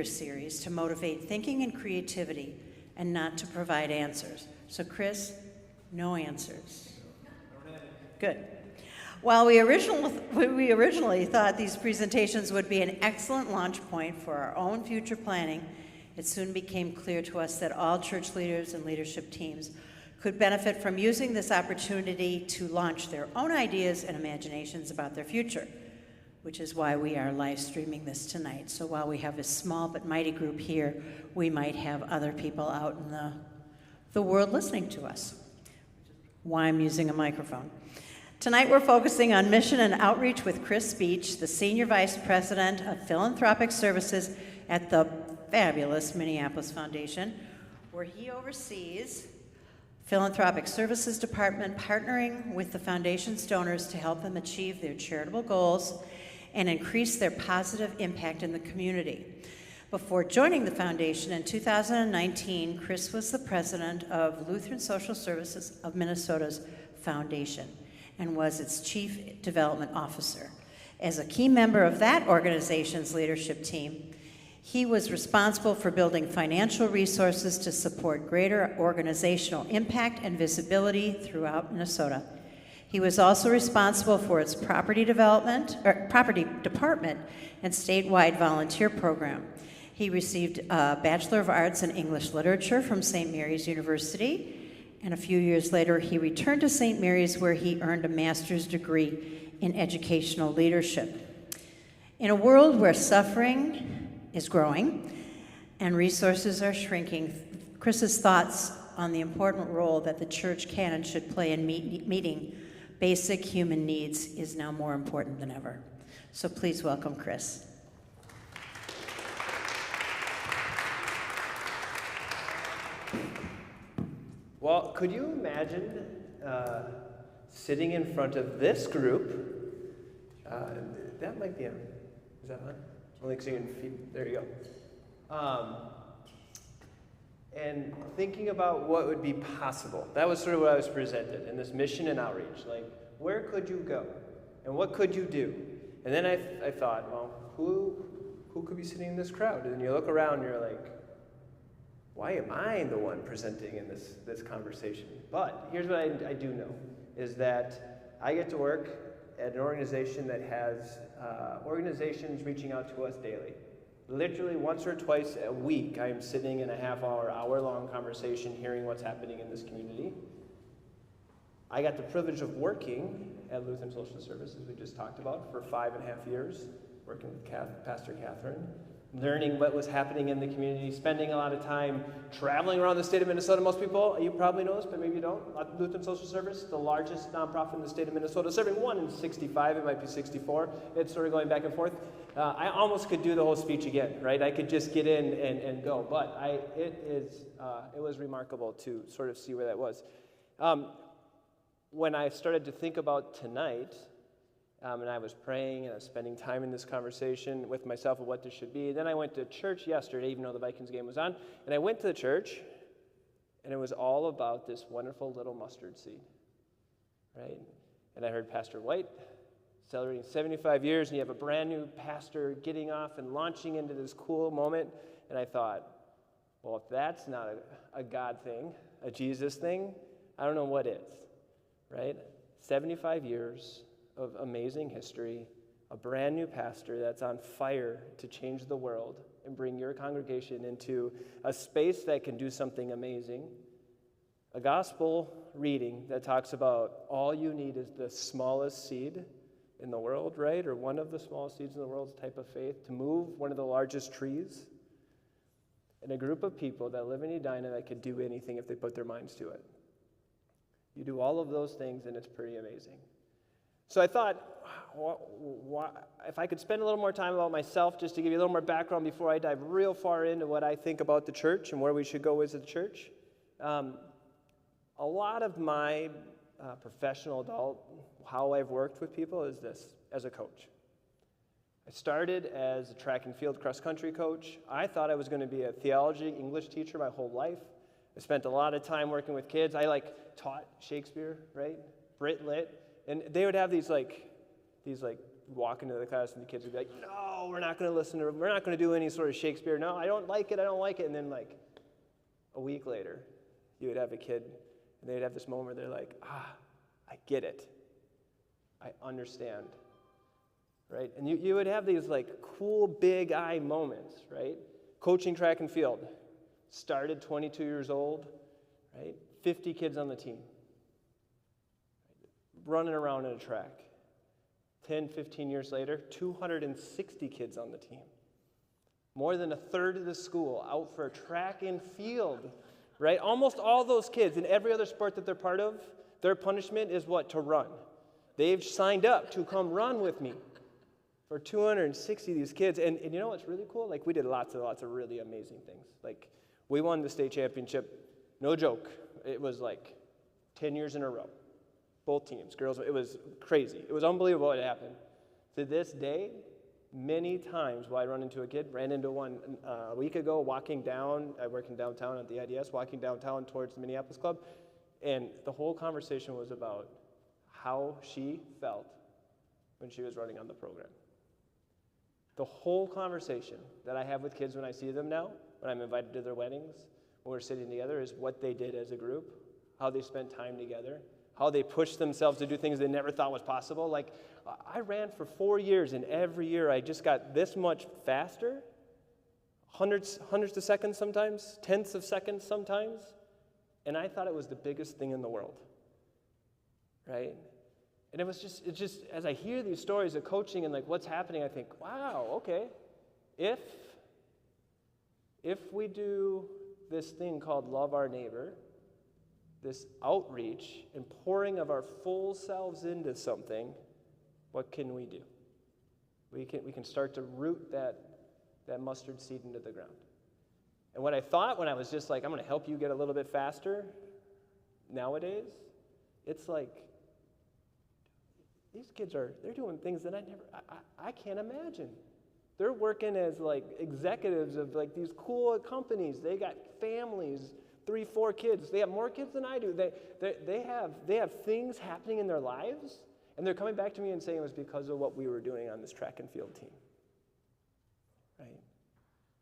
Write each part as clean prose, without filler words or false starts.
series to motivate thinking and creativity and not to provide answers. So Chris, no answers. Good. While we originally thought these presentations would be an excellent launch point for our own future planning, it soon became clear to us that all church leaders and leadership teams could benefit from using this opportunity to launch their own ideas and imaginations about their future, which is why we are live streaming this tonight. So while we have a small but mighty group here, we might have other people out in the world listening to us. Why I'm using a microphone. Tonight we're focusing on mission and outreach with Chris Beach, the Senior Vice President of Philanthropic Services at the fabulous Minneapolis Foundation, where he oversees Philanthropic Services Department, partnering with the Foundation's donors to help them achieve their charitable goals and increase their positive impact in the community. Before joining the Foundation in 2019, Chris was the president of Lutheran Social Services of Minnesota's Foundation and was its chief development officer. As a key member of that organization's leadership team, he was responsible for building financial resources to support greater organizational impact and visibility throughout Minnesota. He was also responsible for its property department and statewide volunteer program. He received a Bachelor of Arts in English Literature from St. Mary's University, and a few years later he returned to St. Mary's where he earned a master's degree in educational leadership. In a world where suffering is growing and resources are shrinking, Chris's thoughts on the important role that the church can and should play in meeting basic human needs is now more important than ever. So please welcome Chris. Well, could you imagine sitting in front of this group? That might be on. Is that on? Only because you can feed. There you go. And thinking about what would be possible. That was sort of what I was presented in this mission and outreach. Like, where could you go? And what could you do? And then I thought, well, who could be sitting in this crowd? And then you look around and you're like, why am I the one presenting in this conversation? But here's what I do know, is that I get to work at an organization that has organizations reaching out to us daily. Literally once or twice a week, I am sitting in a hour-long conversation hearing what's happening in this community. I got the privilege of working at Lutheran Social Services, we just talked about, for 5.5 years, working with Pastor Catherine, learning what was happening in the community, spending a lot of time traveling around the state of Minnesota. Most people, you probably know this, but maybe you don't. Lutheran Social Service, the largest nonprofit in the state of Minnesota, serving 1 in 65, it might be 64. It's sort of going back and forth. I almost could do the whole speech again, right? I could just get in and go, but it was remarkable to sort of see where that was. When I started to think about tonight, and I was praying and I was spending time in this conversation with myself of what this should be. Then I went to church yesterday, even though the Vikings game was on. And I went to the church, and it was all about this wonderful little mustard seed, right? And I heard Pastor White celebrating 75 years, and you have a brand new pastor getting off and launching into this cool moment. And I thought, well, if that's not a God thing, a Jesus thing, I don't know what is, right? 75 years of amazing history, a brand new pastor that's on fire to change the world and bring your congregation into a space that can do something amazing. A gospel reading that talks about all you need is the smallest seed in the world, right? Or one of the smallest seeds in the world's type of faith to move one of the largest trees. And a group of people that live in Edina that could do anything if they put their minds to it. You do all of those things and it's pretty amazing. So I thought, if I could spend a little more time about myself, just to give you a little more background before I dive real far into what I think about the church and where we should go as a church. A lot of my professional adult, how I've worked with people is this, as a coach. I started as a track and field cross-country coach. I thought I was going to be a theology English teacher my whole life. I spent a lot of time working with kids. I taught Shakespeare, right? Brit Lit. And they would have these walk into the class and the kids would be like, no, we're not going to do any sort of Shakespeare. No, I don't like it. And then like a week later, you would have a kid and they'd have this moment where they're like, I get it. I understand. Right? And you would have these like cool big eye moments, right? Coaching track and field. Started 22 years old, right? 50 kids on the team. Running around in a track. 10, 15 years later, 260 kids on the team. More than a third of the school out for track and field, right? Almost all those kids in every other sport that they're part of, their punishment is what? To run. They've signed up to come run with me. For 260 of these kids. And you know what's really cool? Like, we did lots of really amazing things. Like, we won the state championship. No joke. It was like 10 years in a row. Both teams, girls. It was crazy. It was unbelievable what happened. To this day, many times while I run into a kid, ran into one a week ago walking down. I work in downtown at the IDS, walking downtown towards the Minneapolis Club. And the whole conversation was about how she felt when she was running on the program. The whole conversation that I have with kids when I see them now, when I'm invited to their weddings, when we're sitting together, is what they did as a group, how they spent time together, how they pushed themselves to do things they never thought was possible. Like, I ran for 4 years, and every year I just got this much faster, hundreds of seconds sometimes, tenths of seconds sometimes, and I thought it was the biggest thing in the world, right? And it's just, as I hear these stories of coaching and like what's happening, I think, wow, okay. If we do this thing called love our neighbor, this outreach and pouring of our full selves into something, what can we do? We can start to root that mustard seed into the ground. And what I thought when I was just like, I'm going to help you get a little bit faster, nowadays, it's like, these kids they're doing things that I can't imagine. They're working as like executives of like these cool companies. They got families, 3, 4 kids. They have more kids than I do. They have things happening in their lives, and they're coming back to me and saying it was because of what we were doing on this track and field team. Right?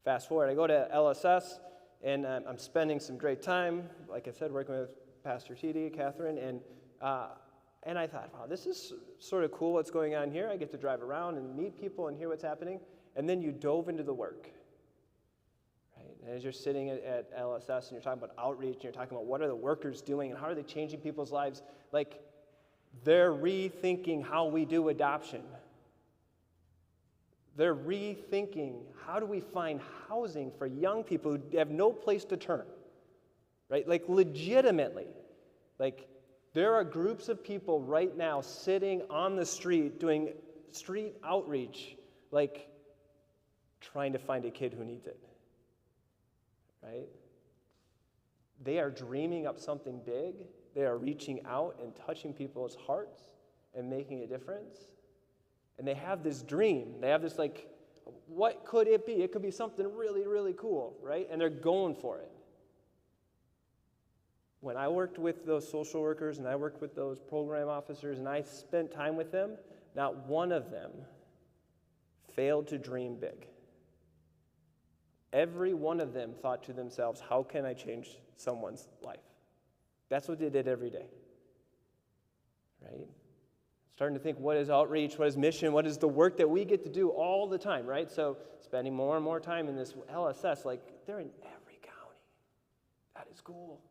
Fast forward, I go to LSS, and I'm spending some great time, like I said, working with Pastor T.D., Catherine, and I thought, wow, this is sort of cool what's going on here. I get to drive around and meet people and hear what's happening. And then you dove into the work. Right? And as you're sitting at LSS and you're talking about outreach and you're talking about what are the workers doing and how are they changing people's lives, like they're rethinking how we do adoption. They're rethinking how do we find housing for young people who have no place to turn. Right? Like legitimately. Like, there are groups of people right now sitting on the street doing street outreach, like trying to find a kid who needs it, right? They are dreaming up something big. They are reaching out and touching people's hearts and making a difference. And they have this dream. They have this like, what could it be? It could be something really, really cool, right? And they're going for it. When I worked with those social workers and I worked with those program officers and I spent time with them, not one of them failed to dream big. Every one of them thought to themselves, how can I change someone's life? That's what they did every day, right? Starting to think, what is outreach? What is mission? What is the work that we get to do all the time, right? So spending more and more time in this LSS, like they're in every county. That is cool.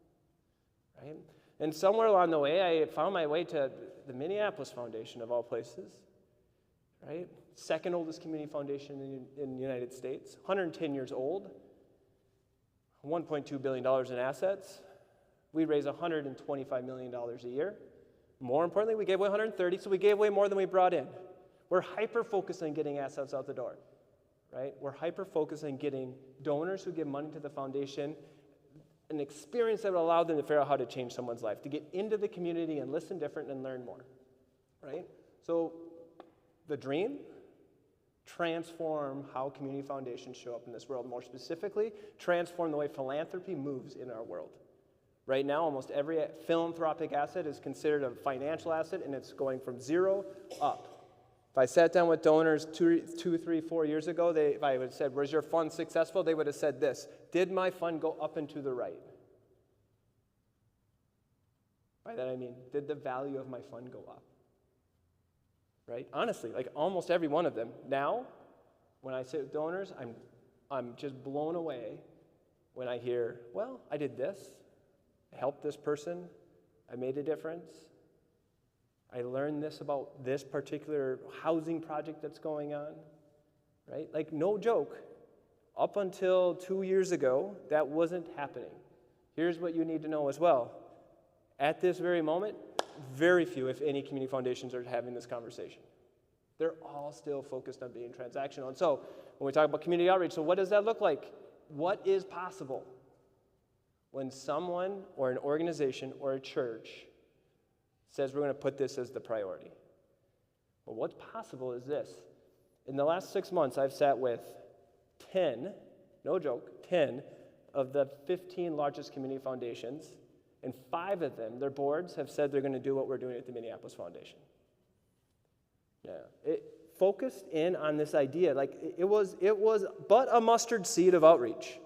Right? And somewhere along the way, I found my way to the Minneapolis Foundation, of all places, right? Second oldest community foundation in the United States, 110 years old, $1.2 billion in assets. We raise $125 million a year. More importantly, we gave away 130, so we gave away more than we brought in. We're hyper-focused on getting assets out the door, right? We're hyper-focused on getting donors who give money to the foundation, an experience that would allow them to figure out how to change someone's life, to get into the community and listen different and learn more, right? So the dream, transform how community foundations show up in this world. More specifically, transform the way philanthropy moves in our world. Right now, almost every philanthropic asset is considered a financial asset, and it's going from 0 up. If I sat down with donors 2, 3, 4 years ago, if I would have said, was your fund successful? They would have said this: did my fund go up and to the right? By that I mean, did the value of my fund go up? Right? Honestly, like almost every one of them. Now, when I sit with donors, I'm just blown away when I hear, well, I did this, I helped this person, I made a difference, I learned this about this particular housing project that's going on, right? Like, no joke, up until 2 years ago, that wasn't happening. Here's what you need to know as well. At this very moment, very few, if any, community foundations are having this conversation. They're all still focused on being transactional. And so, when we talk about community outreach, so what does that look like? What is possible when someone or an organization or a church says we're going to put this as the priority? Well, what's possible is this. In the last 6 months, I've sat with 10, no joke, 10 of the 15 largest community foundations, and 5 of them, their boards, have said they're going to do what we're doing at the Minneapolis Foundation. Yeah, it focused in on this idea. Like, it was but a mustard seed of outreach.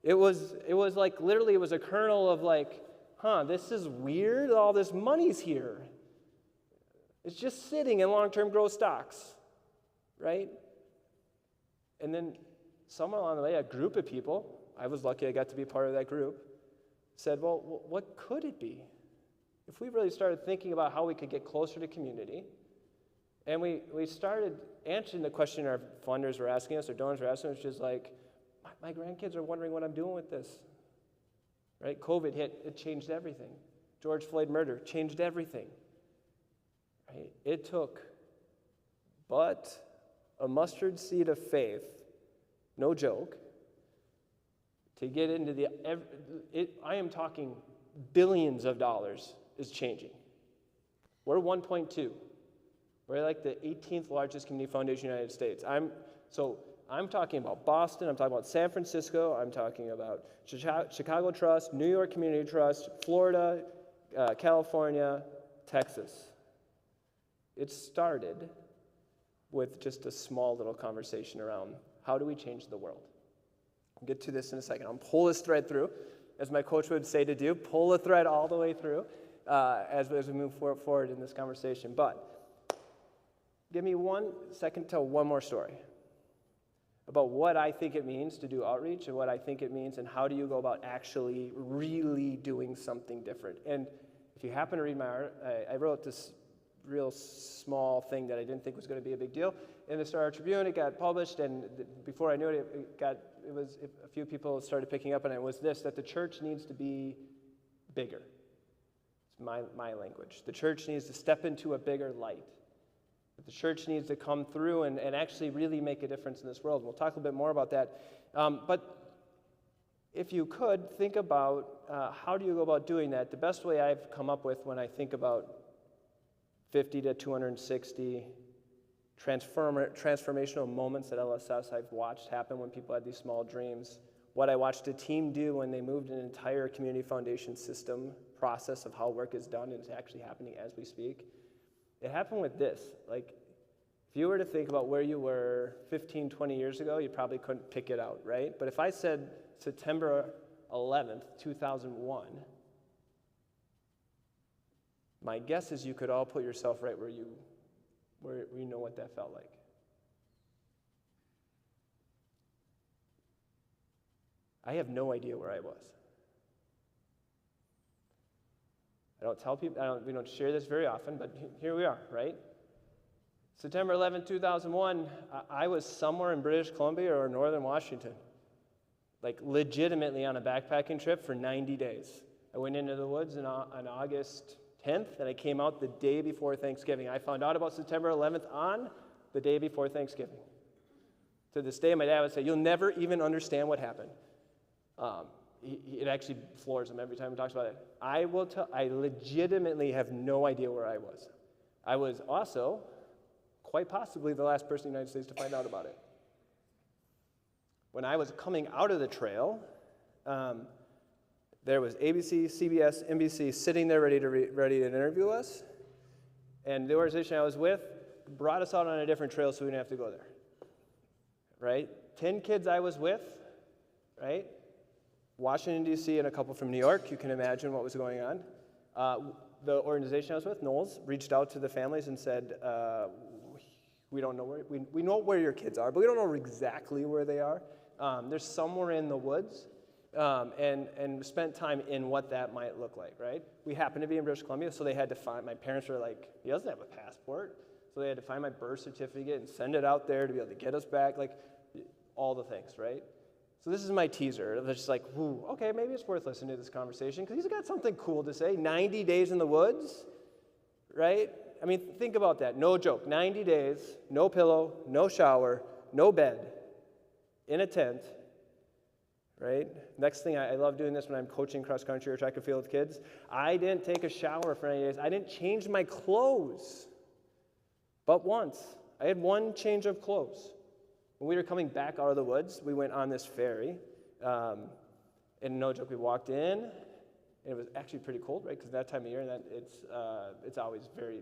It was like, literally, it was a kernel of like, this is weird, all this money's here. It's just sitting in long-term growth stocks, right? And then somewhere along the way, a group of people, I was lucky I got to be part of that group, said, well, what could it be? If we really started thinking about how we could get closer to community, and we started answering the question our funders were asking us, our donors were asking us, which is like, my grandkids are wondering what I'm doing with this. Right? COVID hit, it changed everything. George Floyd murder changed everything. Right? It took but a mustard seed of faith, no joke, to get into I am talking billions of dollars is changing. We're 1.2. We're like the 18th largest community foundation in the United States. I'm talking about Boston, I'm talking about San Francisco, I'm talking about Chicago Trust, New York Community Trust, Florida, California, Texas. It started with just a small little conversation around how do we change the world. I'll get to this in a second. I'll pull this thread through, as my coach would say to do, pull the thread all the way through as we move forward in this conversation. But give me 1 second to tell one more story about what I think it means to do outreach and what I think it means and how do you go about actually really doing something different. And if you happen to read my art, I wrote this real small thing that I didn't think was going to be a big deal. In the Star Tribune, it got published, and before I knew it, a few people started picking up on it. It was this, that the church needs to be bigger. It's my language. The church needs to step into a bigger light. The church needs to come through and actually really make a difference in this world. We'll talk a little bit more about that. But if you could, think about how do you go about doing that. The best way I've come up with when I think about 50 to 260 transformational moments at LSS I've watched happen when people had these small dreams, what I watched a team do when they moved an entire community foundation system process of how work is done, and it's actually happening as we speak. It happened with this. Like, if you were to think about where you were 15, 20 years ago, you probably couldn't pick it out, right? But if I said September 11th, 2001, my guess is you could all put yourself right where you know what that felt like. I have no idea where I was. I don't tell people, we don't share this very often, but here we are, right? September 11, 2001, I was somewhere in British Columbia or northern Washington, like legitimately on a backpacking trip for 90 days. I went into the woods on August 10th, and I came out the day before Thanksgiving. I found out about September 11th on the day before Thanksgiving. To this day, my dad would say, "You'll never even understand what happened." It actually floors him every time he talks about it. I legitimately have no idea where I was. I was also quite possibly the last person in the United States to find out about it. When I was coming out of the trail, there was ABC, CBS, NBC sitting there ready to interview us. And the organization I was with brought us out on a different trail so we didn't have to go there, right? 10 kids I was with, right? Washington, D.C., and a couple from New York. You can imagine what was going on. The organization I was with, Knowles, reached out to the families and said, we don't know where, we know where your kids are, but we don't know exactly where they are. They're somewhere in the woods, and spent time in what that might look like, right? We happened to be in British Columbia, so they had to find, my parents were like, he doesn't have a passport, so they had to find my birth certificate and send it out there to be able to get us back, like all the things, right? So this is my teaser. It's just like, whoo, okay, maybe it's worth listening to this conversation because he's got something cool to say. 90 days in the woods, right? I mean, think about that. No joke. 90 days, no pillow, no shower, no bed, in a tent, right? Next thing, I love doing this when I'm coaching cross country or track and field with kids. I didn't take a shower for 90 days. I didn't change my clothes, but once. I had one change of clothes. When we were coming back out of the woods, we went on this ferry, and no joke, we walked in, and it was actually pretty cold, right? Because that time of year, and it's always very,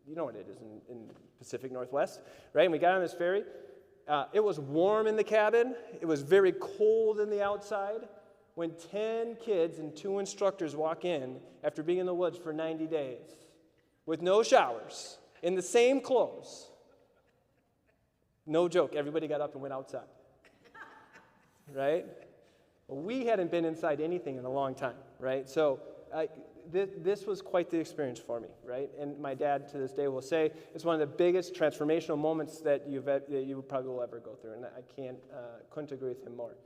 you know what it is in Pacific Northwest, right? And we got on this ferry. It was warm in the cabin. It was very cold in the outside. When 10 kids and 2 instructors walk in after being in the woods for 90 days with no showers, in the same clothes, no joke, everybody got up and went outside, right? Well, we hadn't been inside anything in a long time, right? So this was quite the experience for me, right? And my dad to this day will say it's one of the biggest transformational moments that you probably will ever go through, and I couldn't agree with him more.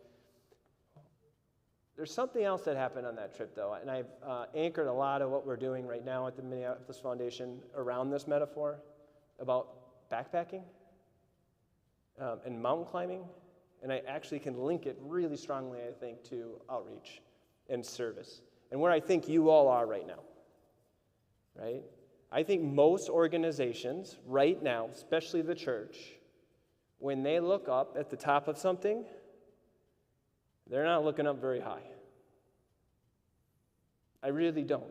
There's something else that happened on that trip, though, and I've anchored a lot of what we're doing right now at the Minneapolis Foundation around this metaphor about backpacking. And mountain climbing, and I actually can link it really strongly, I think, to outreach and service, and where I think you all are right now, right? I think most organizations right now, especially the church, when they look up at the top of something, they're not looking up very high. I really don't.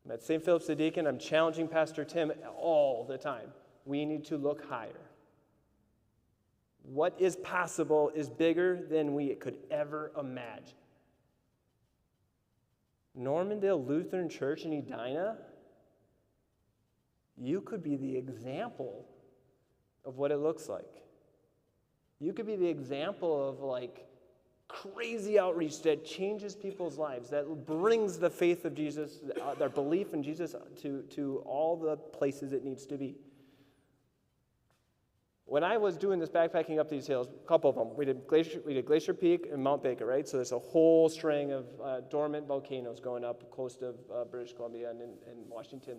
I'm at St. Philip's the Deacon. I'm challenging Pastor Tim all the time. We need to look higher. What is possible is bigger than we could ever imagine. Normandale Lutheran Church in Edina, you could be the example of what it looks like. You could be the example of like crazy outreach that changes people's lives, that brings the faith of Jesus, their belief in Jesus to all the places it needs to be. When I was doing this backpacking up these hills, a couple of them, we did Glacier Peak and Mount Baker, right? So there's a whole string of dormant volcanoes going up coast of British Columbia and Washington.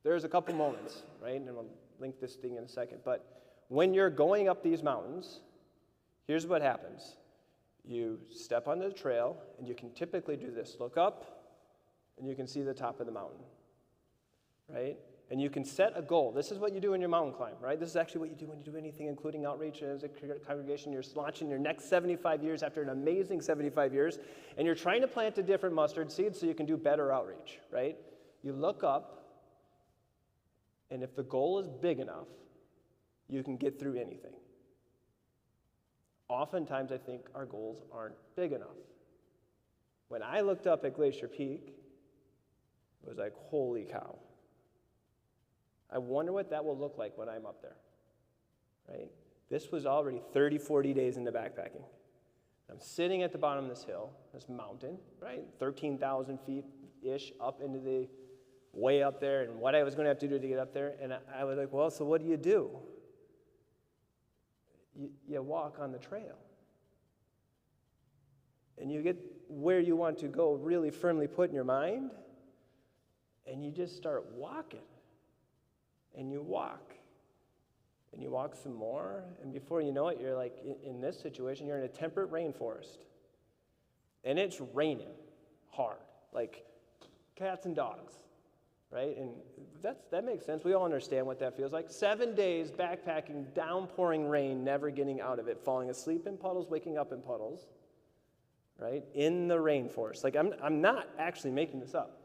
There's a couple moments, right? And we'll link this thing in a second. But when you're going up these mountains, here's what happens. You step onto the trail, and you can typically do this. Look up, and you can see the top of the mountain, right? And you can set a goal. This is what you do in your mountain climb, right? This is actually what you do when you do anything, including outreach as a congregation. You're launching your next 75 years after an amazing 75 years, and you're trying to plant a different mustard seed so you can do better outreach, right? You look up, and if the goal is big enough, you can get through anything. Oftentimes, I think our goals aren't big enough. When I looked up at Glacier Peak, it was like, holy cow. I wonder what that will look like when I'm up there, right? This was already 30, 40 days into backpacking. I'm sitting at the bottom of this hill, this mountain, right? 13,000 feet-ish up into the way up there, and what I was going to have to do to get up there. And I was like, well, so what do? You walk on the trail. And you get where you want to go really firmly put in your mind, and you just start walking. And you walk some more, and before you know it, you're like, in this situation, you're in a temperate rainforest. And it's raining hard, like cats and dogs, right? And that makes sense. We all understand what that feels like. 7 days backpacking, downpouring rain, never getting out of it, falling asleep in puddles, waking up in puddles, right? In the rainforest. Like, I'm not actually making this up.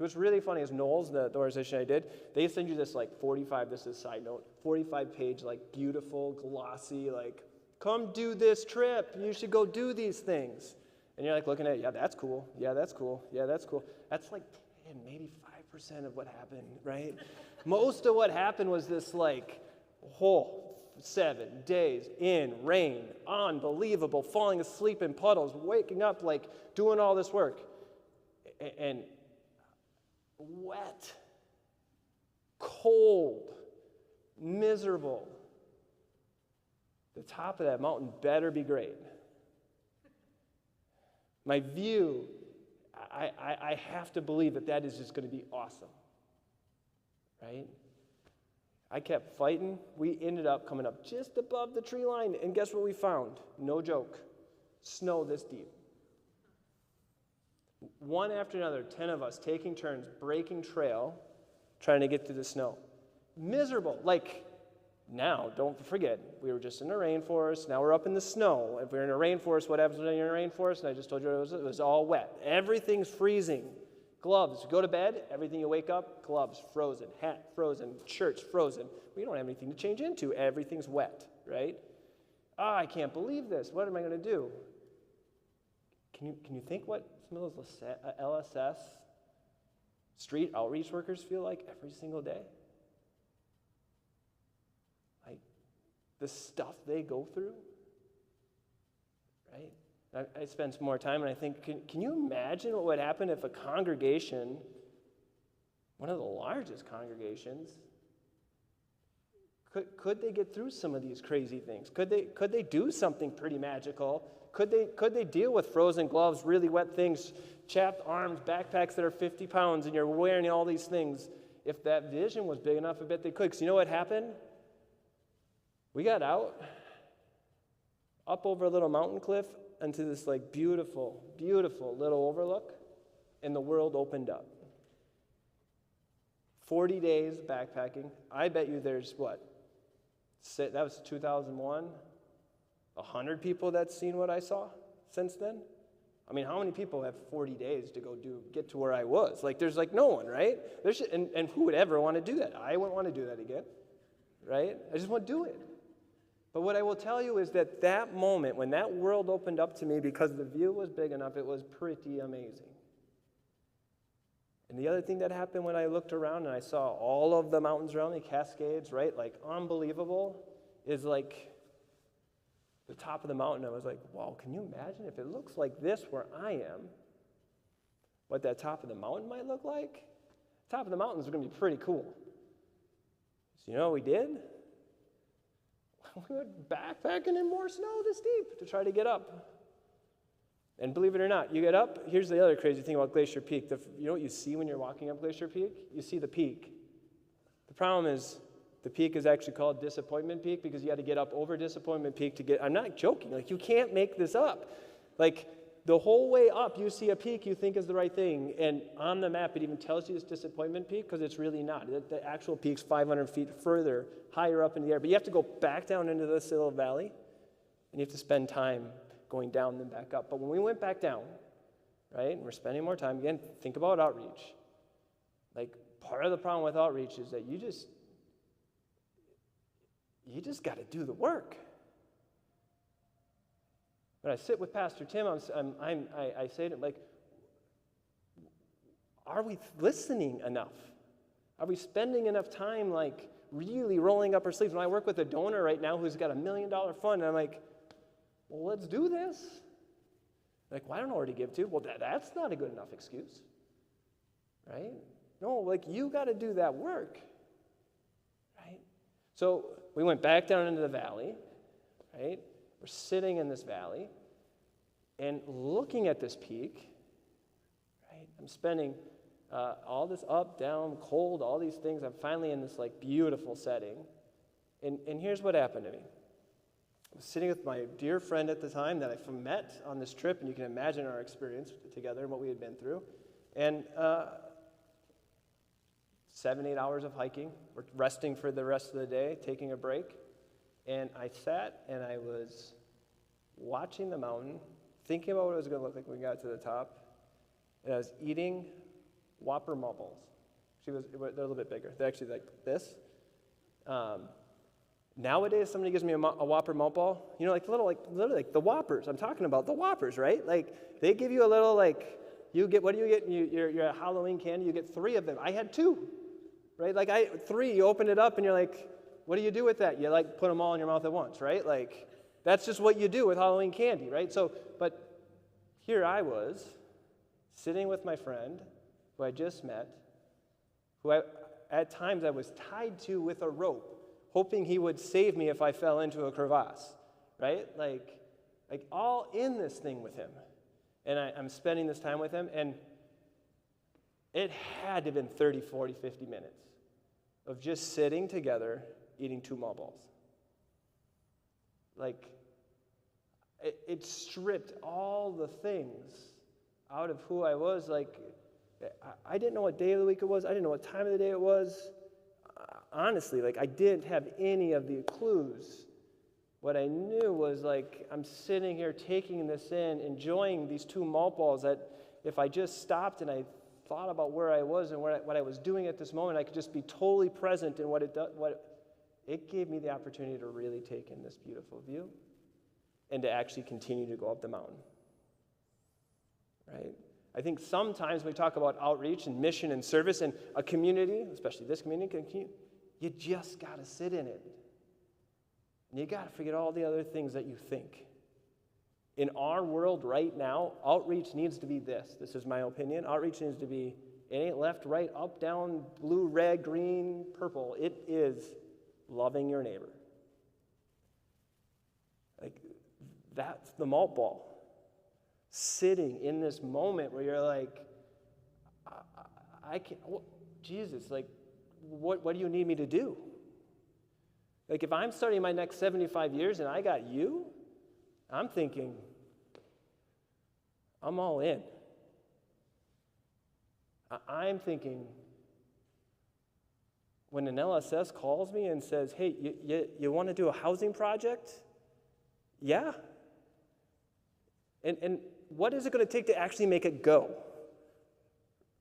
What's really funny is Knowles, the organization I did, they send you this like 45, this is a side note, 45-page, like beautiful, glossy, like, come do this trip. You should go do these things. And you're like looking at it, yeah, that's cool. Yeah, that's cool. Yeah, that's cool. That's like 10, maybe 5% of what happened, right? Most of what happened was this like whole 7 days in rain, unbelievable, falling asleep in puddles, waking up, like doing all this work. And wet, cold, miserable. The top of that mountain better be great. My view, I have to believe that is just going to be awesome, right? I kept fighting. We ended up coming up just above the tree line, and guess what we found? No joke. Snow this deep. One after another, 10 of us taking turns, breaking trail, trying to get through the snow. Miserable. Like, now, don't forget, we were just in a rainforest. Now we're up in the snow. If we're in a rainforest, what happens when you're in a rainforest? And I just told you it was all wet. Everything's freezing. Gloves. You go to bed, everything you wake up, gloves frozen, hat frozen, shirts frozen. We don't have anything to change into. Everything's wet, right? I can't believe this. What am I going to do? Can you think what some of those LSS street outreach workers feel like every single day? Like the stuff they go through, right? I spend some more time and I think, can you imagine what would happen if a congregation, one of the largest congregations, could they get through some of these crazy things? Could they do something pretty magical? Could they deal with frozen gloves, really wet things, chapped arms, backpacks that are 50 pounds, and you're wearing all these things? If that vision was big enough, I bet they could. Because you know what happened? We got out, up over a little mountain cliff, into this like beautiful, beautiful little overlook, and the world opened up. 40 days backpacking. I bet you there's what? That was 2001. 100 people that's seen what I saw since then? I mean, how many people have 40 days to get to where I was? Like, there's like no one, right? And who would ever want to do that? I wouldn't want to do that again, right? I just want to do it. But what I will tell you is that moment, when that world opened up to me because the view was big enough, it was pretty amazing. And the other thing that happened when I looked around and I saw all of the mountains around me, Cascades, right? Like, unbelievable, is like the top of the mountain. I was like, wow, can you imagine if it looks like this where I am, what that top of the mountain might look like? Top of the mountains are going to be pretty cool. So you know what we did? We went backpacking in more snow this deep to try to get up. And believe it or not, you get up, here's the other crazy thing about Glacier Peak. You know what you see when you're walking up Glacier Peak? You see the peak. The problem is the peak is actually called Disappointment Peak because you had to get up over Disappointment Peak to get, I'm not joking, like you can't make this up. Like the whole way up, you see a peak you think is the right thing, and on the map it even tells you it's Disappointment Peak because it's really not. The actual peak's 500 feet further, higher up in the air, but you have to go back down into this little valley, and you have to spend time going down then back up. But when we went back down, right, and we're spending more time, again, think about outreach. Like part of the problem with outreach is that you just got to do the work. When I sit with Pastor Tim, I say to him, like, are we listening enough? Are we spending enough time, like, really rolling up our sleeves? When I work with a donor right now who's got $1 million fund, and I'm like, well, let's do this. Like, well, I don't know where to give to. Well, that's not a good enough excuse, right? No, like, you got to do that work, right? So we went back down into the valley, right? We're sitting in this valley and looking at this peak, right? I'm spending all this up, down, cold, all these things. I'm finally in this like beautiful setting. And here's what happened to me. I was sitting with my dear friend at the time that I met on this trip, and you can imagine our experience together and what we had been through. And 7-8 hours of hiking. We're resting for the rest of the day, taking a break. And I sat and I was watching the mountain, thinking about what it was going to look like when we got to the top. And I was eating Whopper malt balls. They're a little bit bigger. They're actually like this. Nowadays, somebody gives me a Whopper malt ball, like literally like the Whoppers. I'm talking about the Whoppers, right? Like they give you a little what do you get? You're a Halloween candy. You get 3 of them. I had 2, right? Like 3. You open it up and you're like, what do you do with that? You like put them all in your mouth at once, right? Like that's just what you do with Halloween candy, right? So, but here I was sitting with my friend who I just met, who at times I was tied to with a rope, hoping he would save me if I fell into a crevasse, right? Like all in this thing with him. And I'm spending this time with him, and it had to have been 30, 40, 50 minutes of just sitting together eating 2 malt balls. Like, it stripped all the things out of who I was. Like, I didn't know what day of the week it was. I didn't know what time of the day it was. Honestly, like, I didn't have any of the clues. What I knew was, like, I'm sitting here taking this in, enjoying these 2 malt balls that if I just stopped and I thought about where I was and what I was doing at this moment, I could just be totally present in what it gave me the opportunity to really take in this beautiful view and to actually continue to go up the mountain, right? I think sometimes we talk about outreach and mission and service and a community, especially this community, you just got to sit in it. And you got to forget all the other things that you think. In our world right now, outreach needs to be this. This is my opinion. Outreach needs to be, it ain't left, right, up, down, blue, red, green, purple. It is loving your neighbor. Like, that's the malt ball. Sitting in this moment where you're like, I can't, Jesus, like, what do you need me to do? Like, if I'm starting my next 75 years and I got you, I'm thinking, I'm all in. I'm thinking, when an LSS calls me and says, hey, you want to do a housing project? Yeah. And what is it going to take to actually make it go?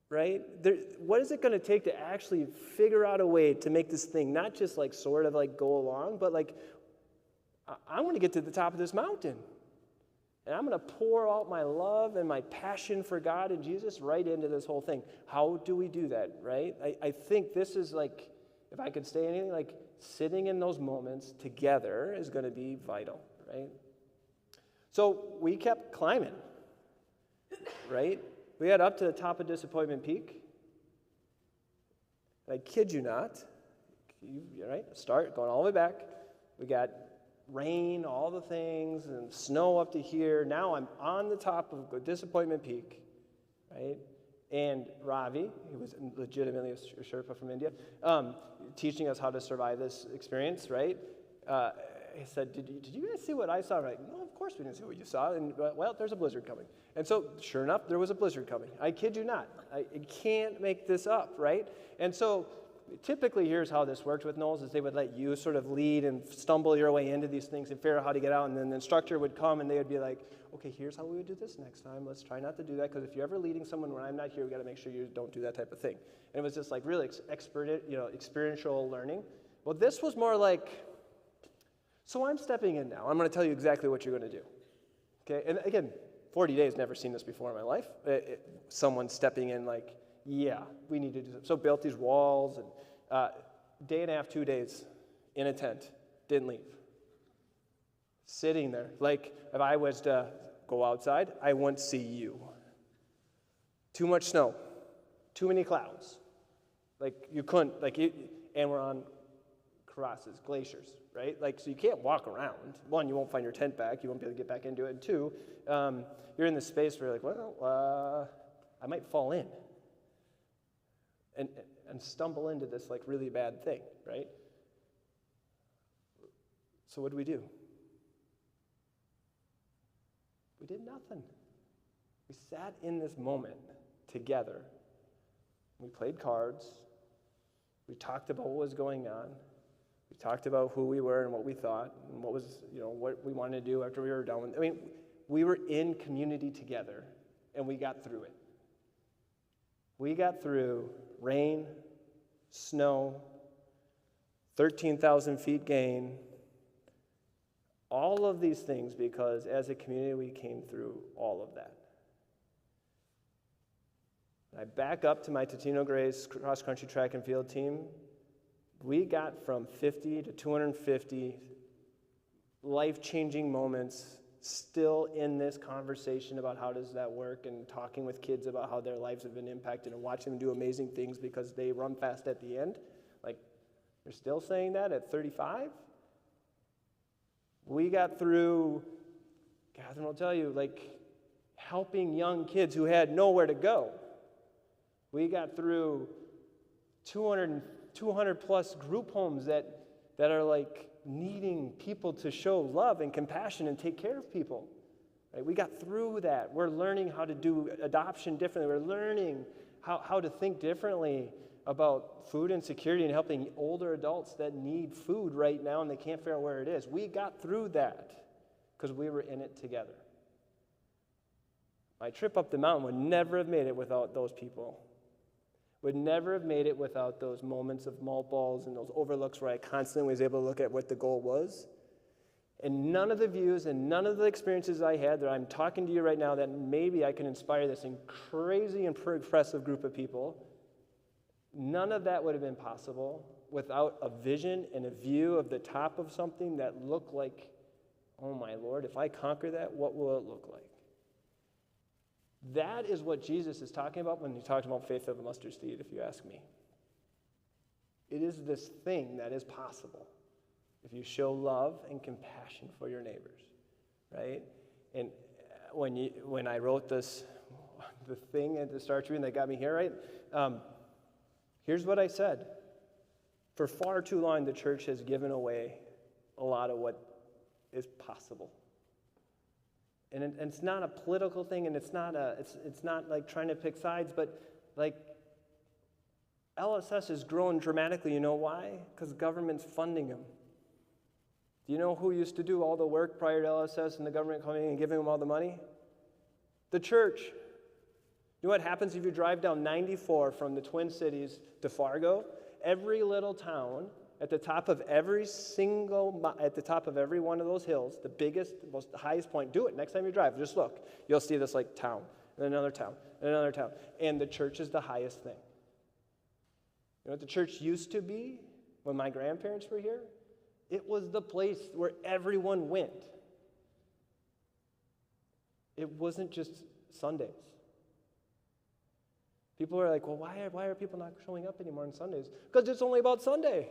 Right? What is it going to take to actually figure out a way to make this thing not just like sort of like go along, but like I want to get to the top of this mountain. And I'm going to pour out my love and my passion for God and Jesus right into this whole thing. How do we do that, right? I think this is like, if I could say anything, like sitting in those moments together is going to be vital, right? So we kept climbing, right? We got up to the top of Disappointment Peak. I kid you not. Right? Start going all the way back. We got rain, all the things, and snow up to here. Now I'm on the top of Disappointment Peak, right? And Ravi, who was legitimately a Sherpa from India, teaching us how to survive this experience, right? He said, did you guys see what I saw? I'm like, no, of course we didn't see what you saw. And, well, there's a blizzard coming. And so, sure enough, there was a blizzard coming. I kid you not. I can't make this up, right? And so, typically, here's how this worked with Knowles, is they would let you sort of lead and stumble your way into these things and figure out how to get out. And then the instructor would come and they would be like, okay, here's how we would do this next time. Let's try not to do that, because if you're ever leading someone when I'm not here, we got to make sure you don't do that type of thing. And it was just like really experiential learning. Well, this was more like, so I'm stepping in now. I'm going to tell you exactly what you're going to do. Okay, and again, 40 days, never seen this before in my life. Someone stepping in like, yeah, we need to do something. So built these walls, and day and a half, 2 days in a tent, didn't leave. Sitting there, like if I was to go outside, I wouldn't see you. Too much snow, too many clouds. Like you couldn't, and we're on crevasses, glaciers, right? Like, so you can't walk around. One, you won't find your tent back. You won't be able to get back into it. And two, you're in this space where you're like, well, I might fall in and stumble into this, like, really bad thing, right? So what do? We did nothing. We sat in this moment together. We played cards. We talked about what was going on. We talked about who we were and what we thought and what was, what we wanted to do after we were done. I mean, we were in community together, and we got through it. We got through rain, snow, 13,000 feet gain, all of these things because as a community we came through all of that. I back up to my Totino Grays cross-country track and field team. We got from 50 to 250 life-changing moments still in this conversation about how does that work and talking with kids about how their lives have been impacted and watching them do amazing things because they run fast at the end. Like, they're still saying that at 35? We got through, Catherine will tell you, like, helping young kids who had nowhere to go. We got through 200 plus group homes that are like needing people to show love and compassion and take care of people. Right? We got through that. We're learning how to do adoption differently. We're learning how to think differently about food insecurity and helping older adults that need food right now and they can't figure out where it is. We got through that because we were in it together. My trip up the mountain would never have made it without those people. Would never have made it without those moments of malt balls and those overlooks where I constantly was able to look at what the goal was. And none of the views and none of the experiences I had that I'm talking to you right now that maybe I can inspire this crazy and impressive group of people, none of that would have been possible without a vision and a view of the top of something that looked like, oh my Lord, if I conquer that, what will it look like? That is what Jesus is talking about when he talks about faith of a mustard seed, if you ask me. It is this thing that is possible if you show love and compassion for your neighbors, right? And when I wrote the thing at the start that got me here, right? Here's what I said. For far too long, the church has given away a lot of what is possible. And it's not a political thing, and it's not like trying to pick sides, but like LSS has grown dramatically. You know why? Because the government's funding them. Do you know who used to do all the work prior to LSS and the government coming and giving them all the money? The church. You know what happens if you drive down 94 from the Twin Cities to Fargo? Every little town at the top of every one of those hills, the biggest, the highest point, do it next time you drive. Just look. You'll see this like town, and another town, and another town. And the church is the highest thing. You know what the church used to be when my grandparents were here? It was the place where everyone went. It wasn't just Sundays. People are like, well, why are people not showing up anymore on Sundays? Because it's only about Sunday.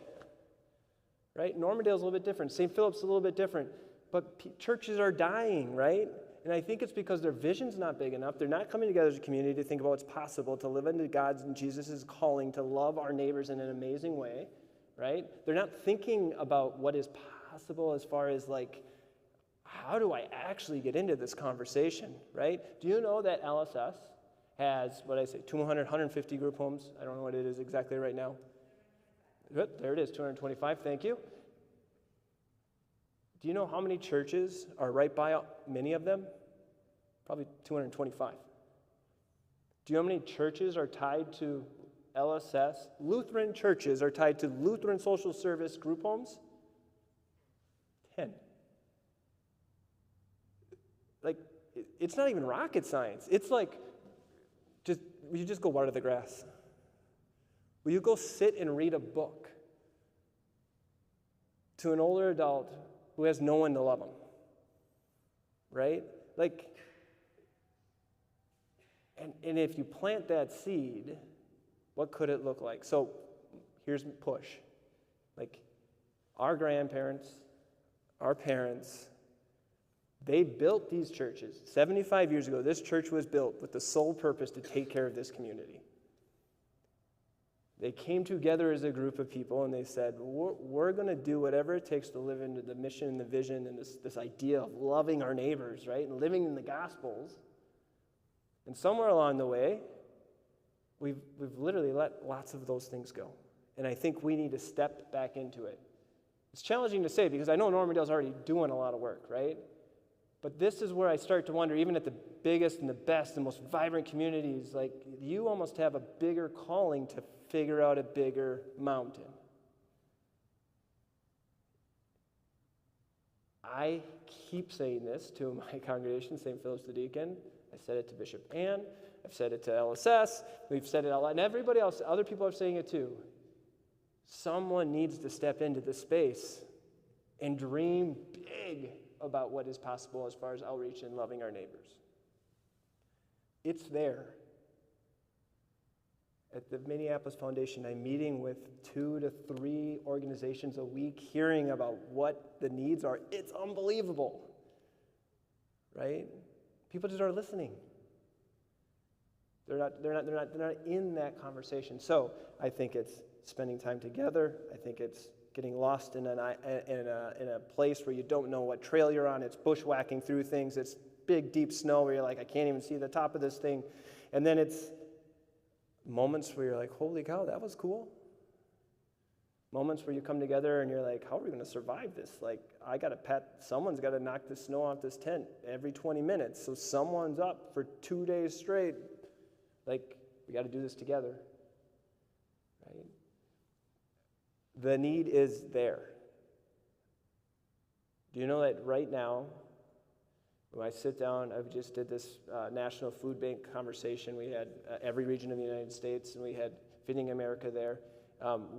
Right? Normandale's a little bit different. St. Philip's a little bit different. But churches are dying, right? And I think it's because their vision's not big enough. They're not coming together as a community to think about what's possible, to live into God's and Jesus' calling, to love our neighbors in an amazing way, right? They're not thinking about what is possible as far as like, how do I actually get into this conversation, right? Do you know that LSS has, 200, 150 group homes? I don't know what it is exactly right now. Good, there it is, 225, thank you. Do you know how many churches are right by many of them? Probably 225. Do you know how many churches are tied to LSS? Lutheran churches are tied to Lutheran Social Service group homes? 10. Like, it's not even rocket science. It's like, will you just go water the grass? Will you go sit and read a book to an older adult who has no one to love them? Right? Like, and if you plant that seed, what could it look like? So here's push. Like, our grandparents, our parents, they built these churches. 75 years ago, this church was built with the sole purpose to take care of this community. They came together as a group of people and they said, we're going to do whatever it takes to live into the mission and the vision and this idea of loving our neighbors, right? And living in the Gospels. And somewhere along the way, we've literally let lots of those things go. And I think we need to step back into it. It's challenging to say because I know Normandale's already doing a lot of work, right? But this is where I start to wonder, even at the biggest and the best and most vibrant communities, like you almost have a bigger calling to figure out a bigger mountain. I keep saying this to my congregation, St. Philip's the Deacon. I said it to Bishop Ann. I've said it to LSS. We've said it out loud. And everybody else, other people are saying it too. Someone needs to step into this space and dream big about what is possible as far as outreach and loving our neighbors. It's there. At the Minneapolis Foundation, I'm meeting with 2 to 3 organizations a week, hearing about what the needs are. It's unbelievable, right? People just are listening. They're not in that conversation. So I think it's spending time together. I think it's getting lost in a place where you don't know what trail you're on. It's bushwhacking through things. It's big, deep snow where you're like, I can't even see the top of this thing. And then it's moments where you're like, holy cow, that was cool. Moments where you come together and you're like, how are we going to survive this? Like, someone's got to knock the snow off this tent every 20 minutes. So someone's up for 2 days straight. Like, we got to do this together. Right? The need is there. Do you know that right now, when I sit down, I just did this National Food Bank conversation. We had every region of the United States, and we had Feeding America there.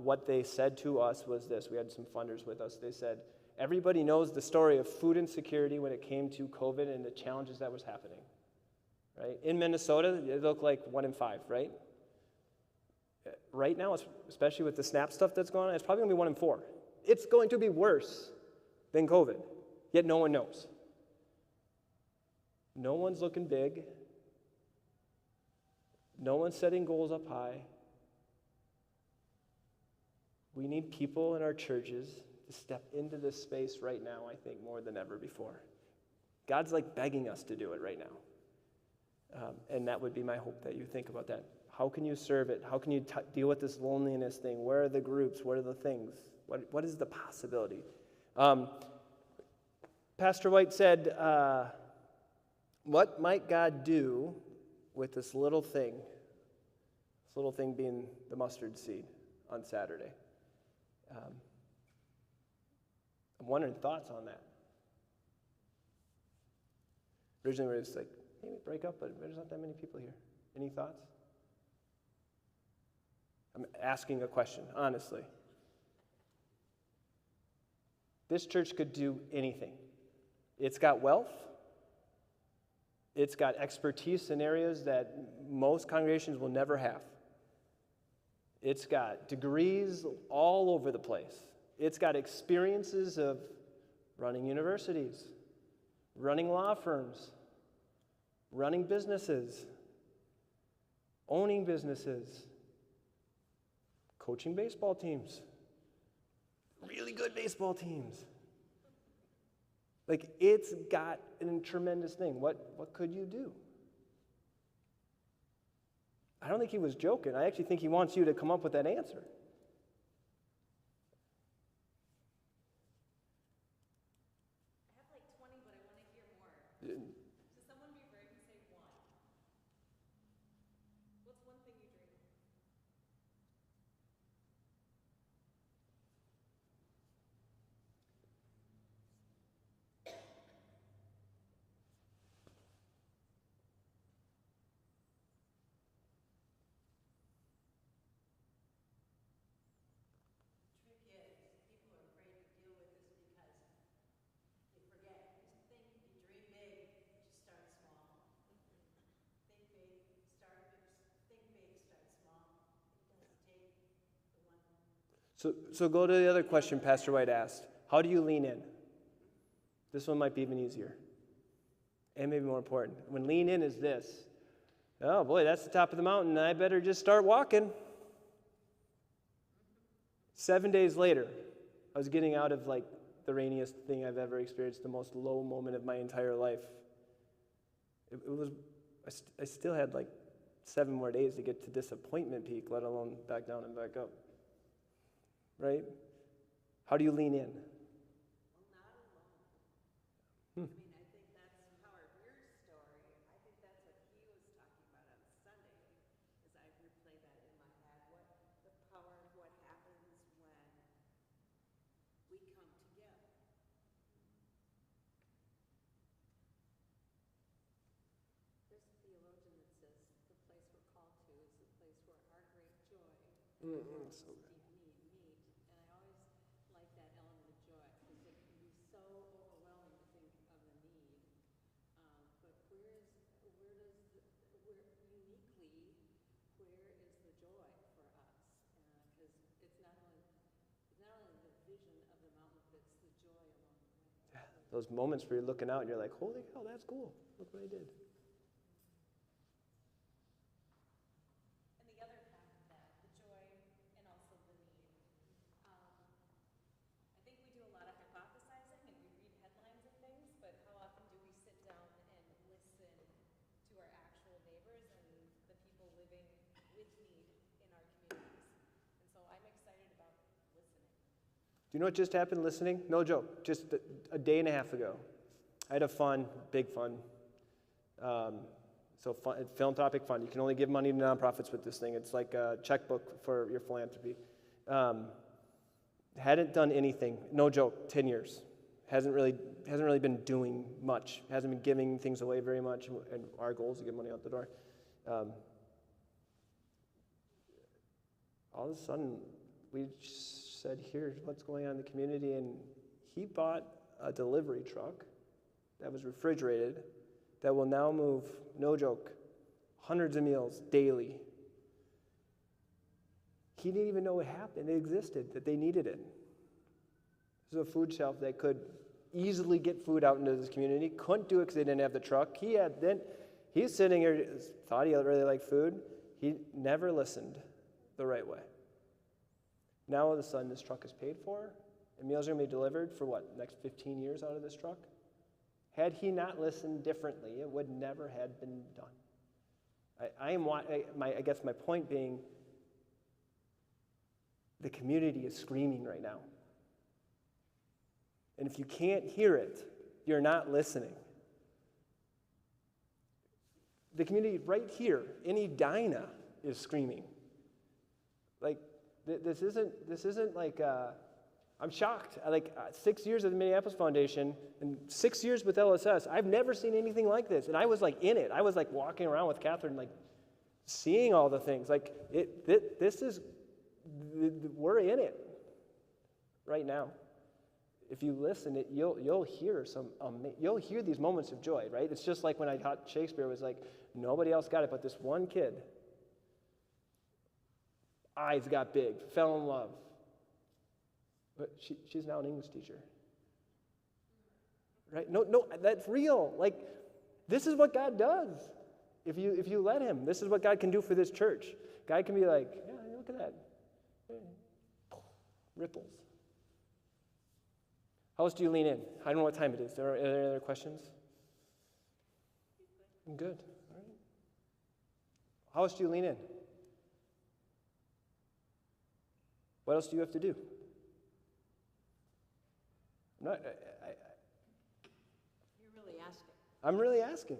What they said to us was this. We had some funders with us. They said, everybody knows the story of food insecurity when it came to COVID and the challenges that was happening. Right? In Minnesota, it looked like 1 in 5, right? Right now, especially with the SNAP stuff that's going on, it's probably going to be 1 in 4. It's going to be worse than COVID, yet no one knows. No one's looking big. No one's setting goals up high. We need people in our churches to step into this space right now, I think, more than ever before. God's like begging us to do it right now. And that would be my hope, that you think about that. How can you serve it? How can you deal with this loneliness thing? Where are the groups? What are the things? What is the possibility? Pastor White said, what might God do with this little thing? This little thing being the mustard seed on Saturday. I'm wondering thoughts on that. Originally, we were just like, maybe break up, but there's not that many people here. Any thoughts? I'm asking a question, honestly. This church could do anything. It's got wealth. It's got expertise in areas that most congregations will never have. It's got degrees all over the place. It's got experiences of running universities, running law firms, running businesses, owning businesses, coaching baseball teams, really good baseball teams. Like, it's got a tremendous thing. What could you do? I don't think he was joking. I actually think he wants you to come up with that answer. I have like 20, but I want to hear more. So someone be brave and say one. What's one thing you dream of? Trick is, people are afraid to deal with this because they forget. You dream big, just start small. Think big, start big, think big, start small. It doesn't take the one. So go to the other question Pastor White asked. How do you lean in? This one might be even easier. And maybe more important. When lean in is this. Oh boy, that's the top of the mountain. I better just start walking. 7 days later, I was getting out of like the rainiest thing I've ever experienced, the most low moment of my entire life. I still had like 7 more days to get to disappointment peak, let alone back down and back up. Right? How do you lean in? Well, not alone. I mean, I think that's So good. meet. And I always like that element of joy, because it can be so overwhelming to think of the need. But where uniquely, where is the joy for us? Because it's not only the vision of the mountain, but it's the joy along the way. Yeah, those moments where you're looking out and you're like, holy cow, that's cool. Look what I did. And the other half of that, the joy and also the need. I think we do a lot of hypothesizing and we read headlines and things, but how often do we sit down and listen to our actual neighbors and the people living with need in our communities? And so I'm excited about listening. Do you know what just happened listening? No joke. Just a day and a half ago. I had a fund, big fund. Philanthropic fund. You can only give money to nonprofits with this thing. It's like a checkbook for your philanthropy. Hadn't done anything. No joke. 10 years. Hasn't really been doing much. Hasn't been giving things away very much. And our goal is to get money out the door. All of a sudden, we said, here's what's going on in the community, and he bought a delivery truck that was refrigerated that will now move, no joke, hundreds of meals daily. He didn't even know it happened, it existed, that they needed it. This is a food shelf that could easily get food out into this community, couldn't do it because they didn't have the truck. He's sitting here, thought he really liked food. He never listened the right way. Now all of a sudden this truck is paid for, and meals are going to be delivered for the next 15 years out of this truck? Had he not listened differently, it would never have been done. I guess my point being, the community is screaming right now. And if you can't hear it, you're not listening. The community right here in Edina is screaming. Like, this isn't like, I'm shocked. 6 years at the Minneapolis Foundation and 6 years with LSS, I've never seen anything like this. And I was in it. I was walking around with Catherine, seeing all the things. We're in it right now. If you listen, you'll hear you'll hear these moments of joy, right? It's just like when I taught Shakespeare, it was nobody else got it but this one kid. Eyes got big, fell in love. But she's now an English teacher. Right? No, that's real. This is what God does. If you let him, this is what God can do for this church. God can be yeah, look at that. Ripples. How else do you lean in? I don't know what time it is. Are there any other questions? I'm good. All right. How else do you lean in? What else do you have to do? You're really asking. I'm really asking.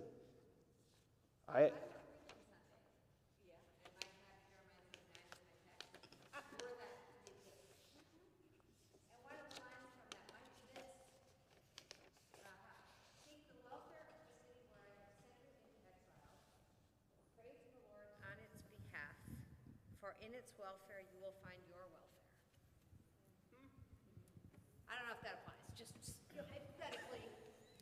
For in its welfare you will find your welfare. I don't know if that applies, just hypothetically.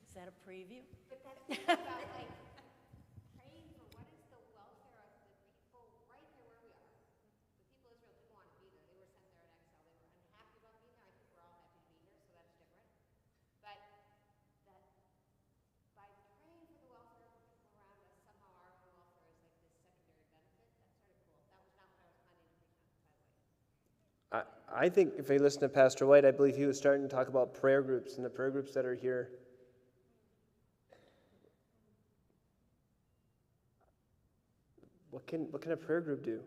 Is that a preview? But that's about praying for what is the welfare of the people right here where we are. The people of Israel didn't want to be there. They were sent there in exile. They were unhappy about being there. I think we're all happy to be here, so that's different. But that by praying for the welfare of the people around us, somehow our own welfare is this secondary benefit. That's sort of cool. That was not what I was planning to preach on, by the way. I think if you listen to Pastor White, I believe he was starting to talk about prayer groups and the prayer groups that are here. What can a prayer group do?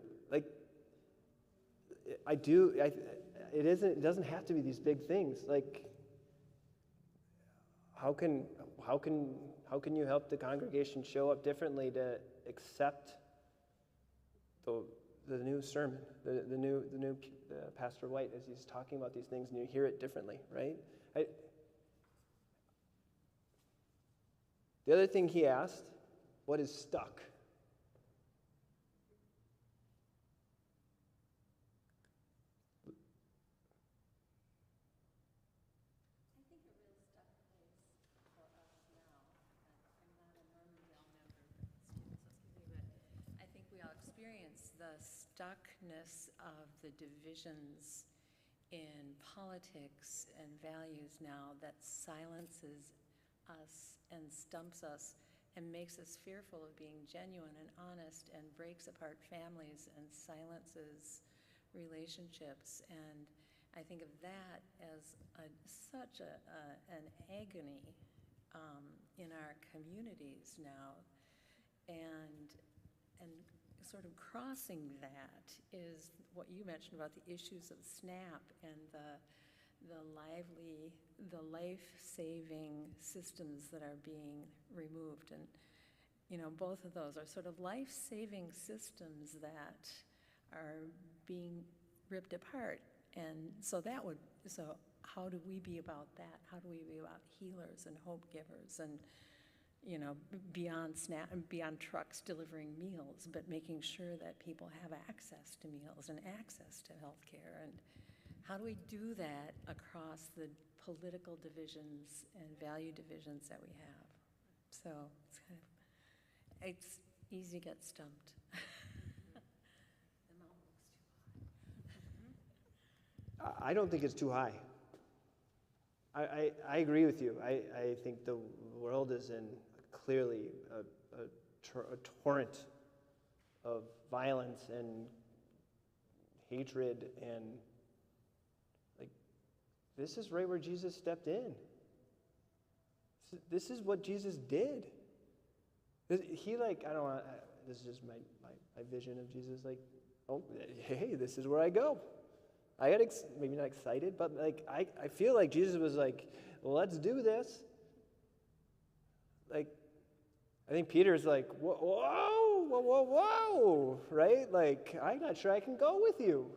It doesn't have to be these big things. How can you help the congregation show up differently to accept the new sermon, the new Pastor White, as he's talking about these things, and you hear it differently, right? The other thing he asked, what is stuck? experience the stuckness of the divisions in politics and values now that silences us and stumps us and makes us fearful of being genuine and honest and breaks apart families and silences relationships. And I think of that as such an agony in our communities now. And sort of crossing that is what you mentioned about the issues of SNAP and the life-saving systems that are being removed. And, you know, both of those are sort of life-saving systems that are being ripped apart. And so how do we be about that? How do we be about healers and hope givers and, you know, beyond SNAP and beyond trucks delivering meals, but making sure that people have access to meals and access to health care? And how do we do that across the political divisions and value divisions that we have? So it's easy to get stumped. The mountain looks too high. I don't think it's too high. I agree with you. I think the world is in clearly a torrent of violence and hatred, and like this is right where Jesus stepped in. This is what Jesus did. He like, I don't want, this is just my vision of Jesus, like, oh, hey, this is where I go. I got maybe not excited, but like I feel like Jesus was like, well, let's do this. Like, I think Peter's like, whoa, right? Like, I'm not sure I can go with you.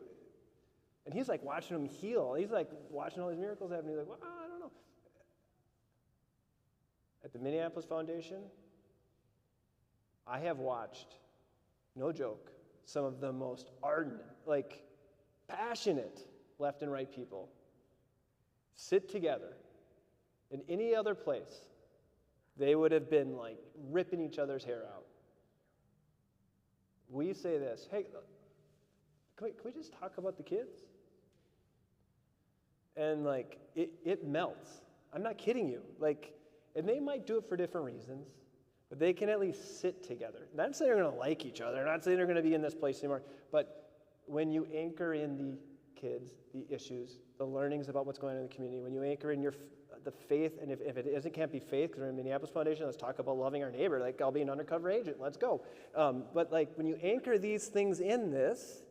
And he's like watching him heal. He's like watching all these miracles happen. He's like, well, I don't know. At the Minneapolis Foundation, I have watched, no joke, some of the most ardent, like passionate left and right people sit together. In any other place, they would have been like ripping each other's hair out. We say this, hey, can we just talk about the kids? And like, it melts. I'm not kidding you. Like, and they might do it for different reasons, but they can at least sit together. Not saying they're going to like each other, not saying they're going to be in this place anymore, but when you anchor in the kids, the issues, the learnings about what's going on in the community, when you anchor in the faith, and if it isn't, can't be faith, because we're in Minneapolis Foundation, let's talk about loving our neighbor. Like, I'll be an undercover agent. Let's go. But like, when you anchor these things in this,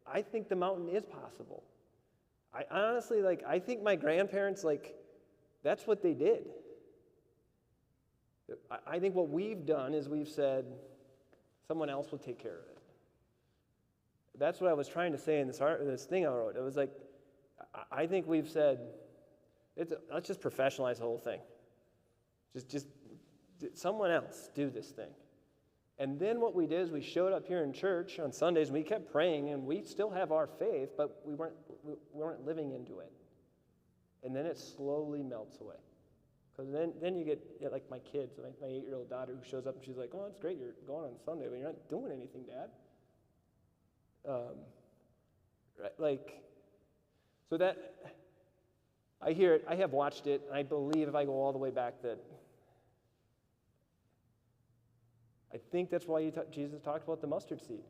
I think the mountain is possible. I honestly, like, I think my grandparents, like, that's what they did. I think what we've done is we've said, someone else will take care of it. That's what I was trying to say in this thing I wrote. It was like, I think we've said, let's just professionalize the whole thing. Just someone else do this thing. And then what we did is we showed up here in church on Sundays and we kept praying, and we still have our faith, but we weren't living into it. And then it slowly melts away. Because then you get like my kids, my 8-year-old daughter who shows up and she's like, oh, it's great, you're going on Sunday, but you're not doing anything, Dad. Right, like, so that, I hear it, I have watched it, and I believe if I go all the way back that, I think that's why Jesus talked about the mustard seed.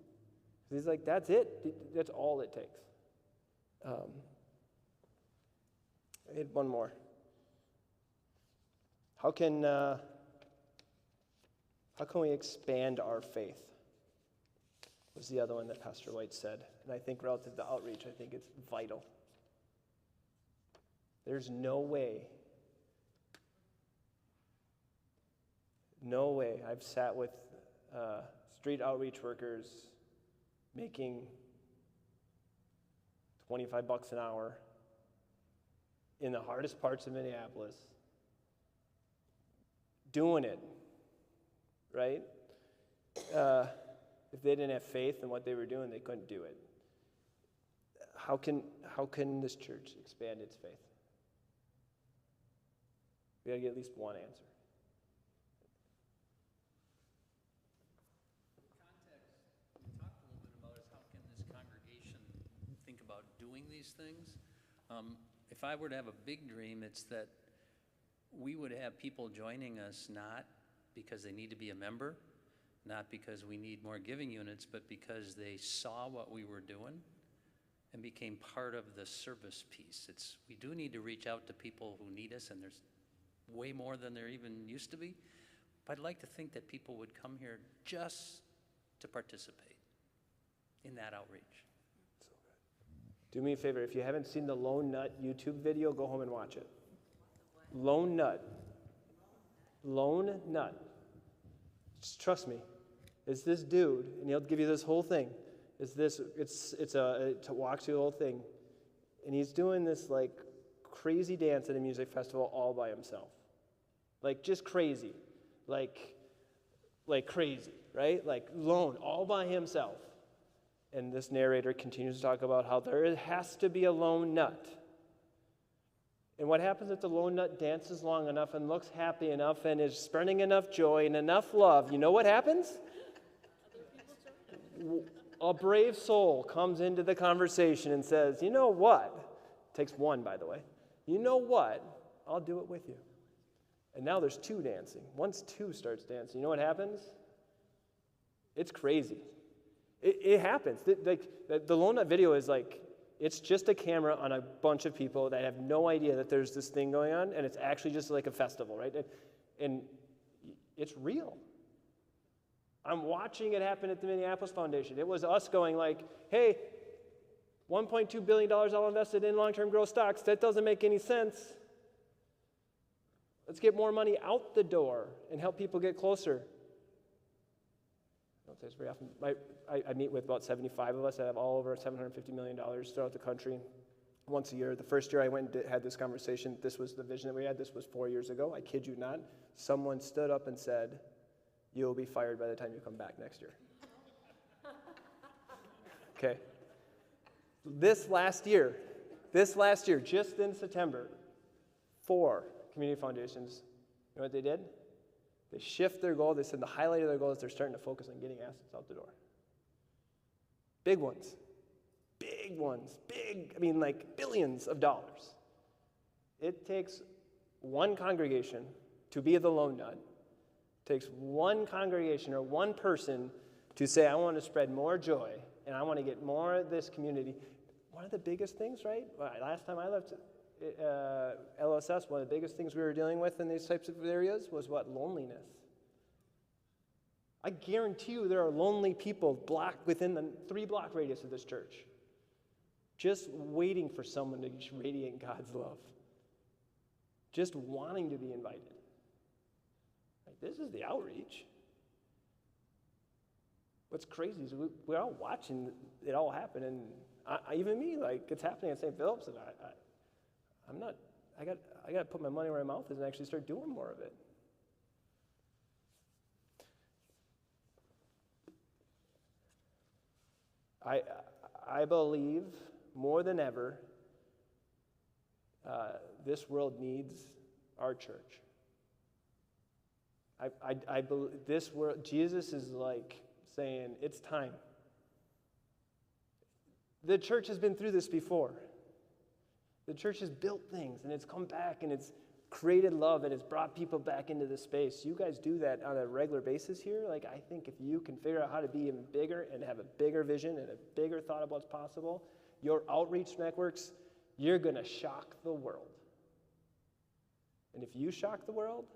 He's like, that's it, that's all it takes. I had one more. How can we expand our faith? Was the other one that Pastor White said. And I think relative to outreach, I think it's vital. There's no way. I've sat with street outreach workers making $25 an hour in the hardest parts of Minneapolis, doing it, right? If they didn't have faith in what they were doing, they couldn't do it. How can this church expand its faith? We gotta get at least one answer. Context doing these things. If I were to have a big dream, it's that we would have people joining us not because they need to be a member, not because we need more giving units, but because they saw what we were doing and became part of the service piece. We do need to reach out to people who need us, and there's way more than there even used to be. But I'd like to think that people would come here just to participate in that outreach. Do me a favor, if you haven't seen the Lone Nut YouTube video, go home and watch it. Lone Nut. Lone Nut. Just trust me. It's this dude, and he'll give you this whole thing. To walk through the whole thing. And he's doing this like crazy dance at a music festival all by himself. Like just crazy. Like crazy, right? Like lone, all by himself. And this narrator continues to talk about how there has to be a lone nut. And what happens if the lone nut dances long enough and looks happy enough and is spreading enough joy and enough love? You know what happens? A brave soul comes into the conversation and says, you know what? Takes one, by the way. You know what? I'll do it with you. And now there's two dancing. Once two starts dancing, you know what happens? It's crazy. It happens. The Lone Nut video is like, it's just a camera on a bunch of people that have no idea that there's this thing going on, and it's actually just like a festival, right? And it's real. I'm watching it happen at the Minneapolis Foundation. It was us going like, hey, $1.2 billion all invested in long-term growth stocks. That doesn't make any sense. Let's get more money out the door and help people get closer. I don't say this very often. I meet with about 75 of us that have all over $750 million throughout the country once a year. The first year I went and had this conversation, this was the vision that we had. This was 4 years ago. I kid you not. Someone stood up and said, you'll be fired by the time you come back next year. Okay. This last year, just in September, 4 community foundations, you know what they did? They shift their goal. They said the highlight of their goal is they're starting to focus on getting assets out the door. Big ones. Like billions of dollars. It takes one congregation to be the lone nut. It takes one congregation or one person to say, I want to spread more joy and I want to get more of this community. One of the biggest things, right? Last time I left LSS, one of the biggest things we were dealing with in these types of areas was what? Loneliness. I guarantee you there are lonely people within the 3-block radius of this church, just waiting for someone to radiate God's love, just wanting to be invited. Like, this is the outreach. What's crazy is we're all watching it all happen, and even me, like, it's happening at St. Philip's, and I got to put my money where my mouth is and actually start doing more of it. I believe more than ever this world needs our church. I believe this world, Jesus is like saying, it's time. The church has been through this before. The church has built things, and it's come back, and it's created love, and it's brought people back into this space. You guys do that on a regular basis here. Like, I think if you can figure out how to be even bigger and have a bigger vision and a bigger thought of what's possible, your outreach networks, you're going to shock the world. And if you shock the world,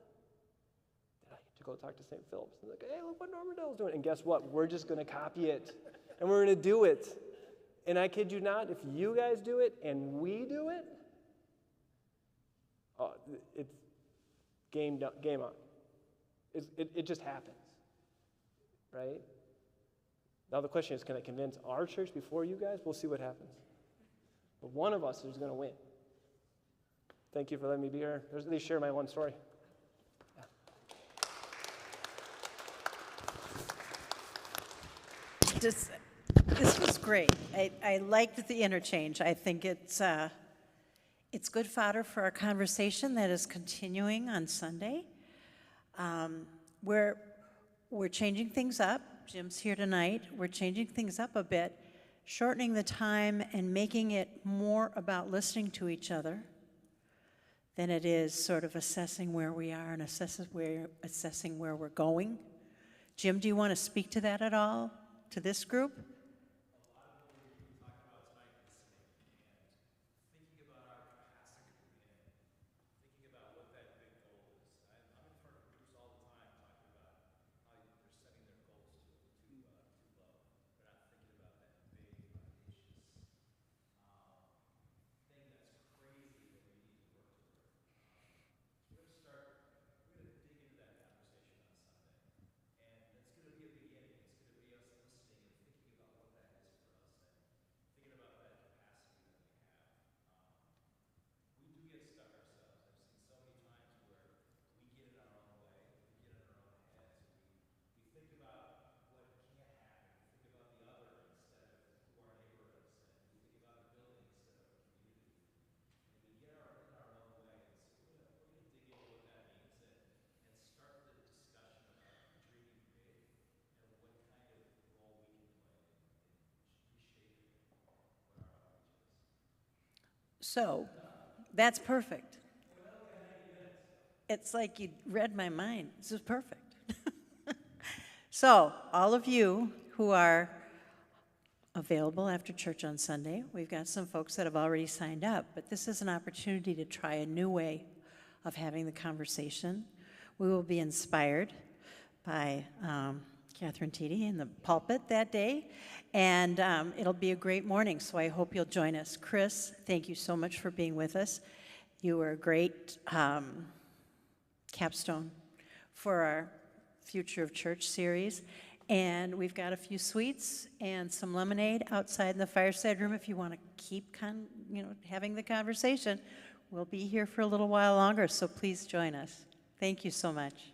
then I get to go talk to St. Philip's. And like, hey, look what Normandale's doing. And guess what? We're just going to copy it, and we're going to do it. And I kid you not, if you guys do it and we do it, it's game on. It just happens, right? Now the question is, can I convince our church before you guys? We'll see what happens. But one of us is going to win. Thank you for letting me be here. At least share my one story. Yeah. This was great. I liked the interchange. I think it's good fodder for our conversation that is continuing on Sunday. We're changing things up. Jim's here tonight. We're changing things up a bit shortening the time and making it more about listening to each other than it is sort of assessing where we are and assessing where we're going. Jim, do you want to speak to that at all, to this group? So, that's perfect. It's like you read my mind. This is perfect. So, all of you who are available after church on Sunday, we've got some folks that have already signed up, but this is an opportunity to try a new way of having the conversation. We will be inspired by Catherine Teedy in the pulpit that day, and it'll be a great morning, so I hope you'll join us. Chris, thank you so much for being with us. You were a great capstone for our Future of Church series, and we've got a few sweets and some lemonade outside in the fireside room if you want to keep having the conversation. We'll be here for a little while longer, so please join us. Thank you so much.